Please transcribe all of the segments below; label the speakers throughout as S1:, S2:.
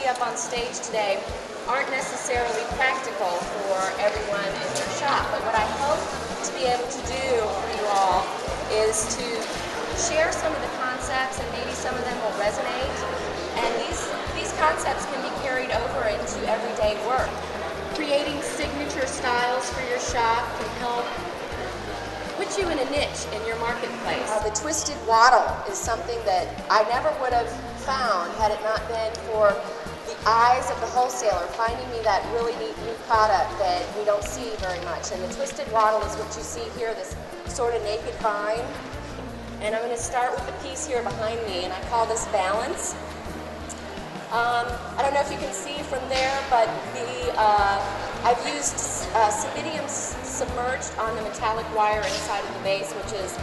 S1: see up on stage today aren't necessarily practical for everyone in your shop, but what I hope to be able to do for you all is to share some of the concepts, and maybe some of them will resonate, and these concepts can be carried over into everyday work. Creating signature styles for your shop can help put you in a niche in your marketplace. The twisted wattle is something that I never would have found had it not been for the eyes of the wholesaler finding me that really neat new product that we don't see very much. And the twisted wattle is what you see here, this sort of naked vine. And I'm going to start with the piece here behind me, and I call this balance. I don't know if you can see from there, but I've used Cymbidium submerged on the metallic wire inside of the base, which is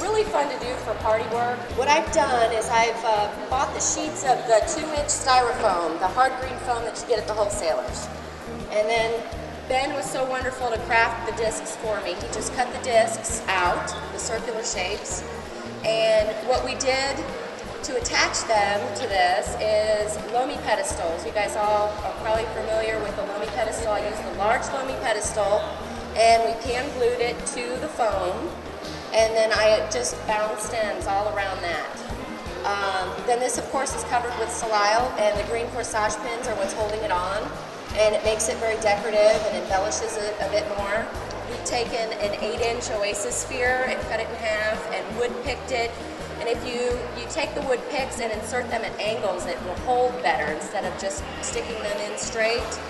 S1: really fun to do for party work. What I've done is I've bought the sheets of the 2-inch styrofoam, the hard green foam that you get at the wholesalers. And then Ben was so wonderful to craft the discs for me. He just cut the discs out, the circular shapes. And what we did to attach them to this is Lomi pedestals. You guys all are probably familiar with the Lomi pedestal. I used the large Lomi pedestal, and we pan glued it to the foam, and then I just bound stems all around that. Then this, of course, is covered with Floral, and the green corsage pins are what's holding it on, and it makes it very decorative and embellishes it a bit more. We've taken an 8-inch oasis sphere and cut it in half and wood picked it. And if you take the wood picks and insert them at angles, it will hold better instead of just sticking them in straight.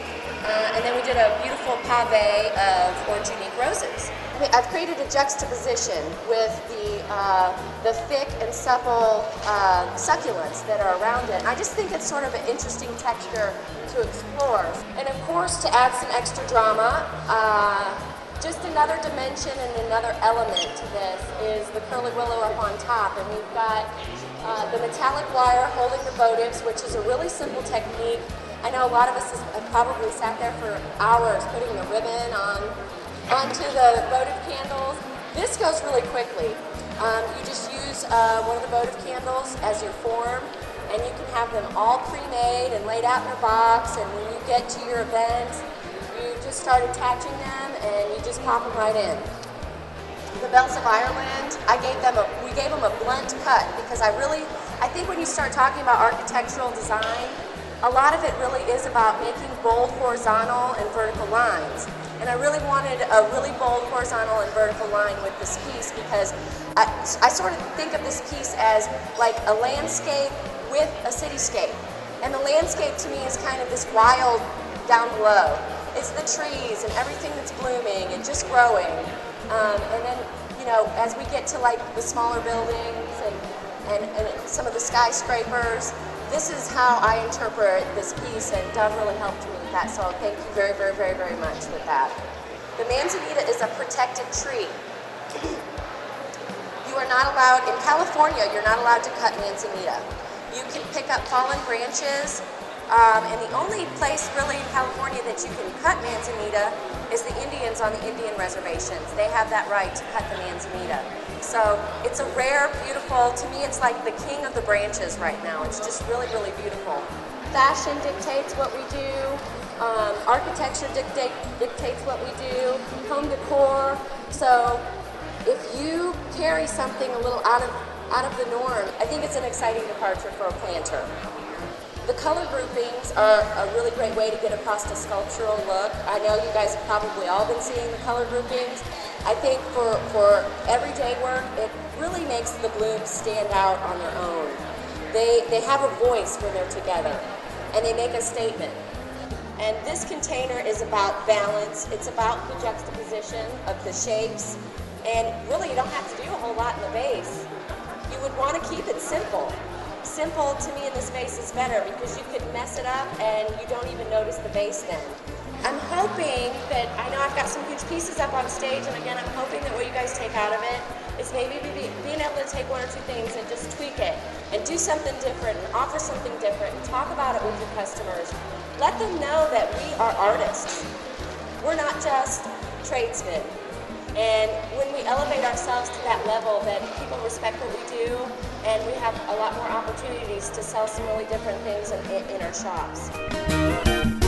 S1: And then we did a beautiful pave of organic roses. I've created a juxtaposition with the thick and supple succulents that are around it. I just think it's sort of an interesting texture to explore. And of course, to add some extra drama, just another dimension and another element to this is the curly willow up on top, and we've got the metallic wire holding the votives, which is a really simple technique. I know a lot of us have probably sat there for hours putting the ribbon onto the votive candles. This goes really quickly. You just use one of the votive candles as your form, and you can have them all pre-made and laid out in a box, and when you get to your event, you just start attaching them and you just pop them right in. The bells of Ireland, we gave them a blunt cut because I think when you start talking about architectural design, a lot of it really is about making bold horizontal and vertical lines. And I really wanted a really bold horizontal and vertical line with this piece because I sort of think of this piece as like a landscape with a cityscape. And the landscape to me is kind of this wild down below. It's the trees and everything that's blooming and just growing. And then, you know, as we get to like the smaller buildings and some of the skyscrapers, this is how I interpret this piece, and Doug really helped me with that, so thank you very, very, very, very much with that. The manzanita is a protected tree. You are not allowed, in California, you're not allowed to cut manzanita. You can pick up fallen branches, and the only place really in California that you can cut manzanita is the Indians on the Indian reservations. They have that right to cut the manzanita. So it's a rare, beautiful, to me it's like the king of the branches right now. It's just really, really beautiful. Fashion dictates what we do. Architecture dictates what we do. Home decor. So if you carry something a little out of the norm, I think it's an exciting departure for a planter. The color groupings are a really great way to get across the sculptural look. I know you guys have probably all been seeing the color groupings. I think for everyday work, it really makes the blooms stand out on their own. They have a voice when they're together, and they make a statement. And this container is about balance. It's about the juxtaposition of the shapes. And really, you don't have to do a whole lot in the base. You would want to keep it simple. Simple to me in this vase is better because you could mess it up and you don't even notice the base then. I'm hoping that, I know I've got some huge pieces up on stage, and again, I'm hoping that what you guys take out of it is maybe being able to take one or two things and just tweak it and do something different and offer something different and talk about it with your customers. Let them know that we are artists. We're not just tradesmen. And when we elevate ourselves to that level, then people respect what we do, and we have a lot more opportunities to sell some really different things in our shops.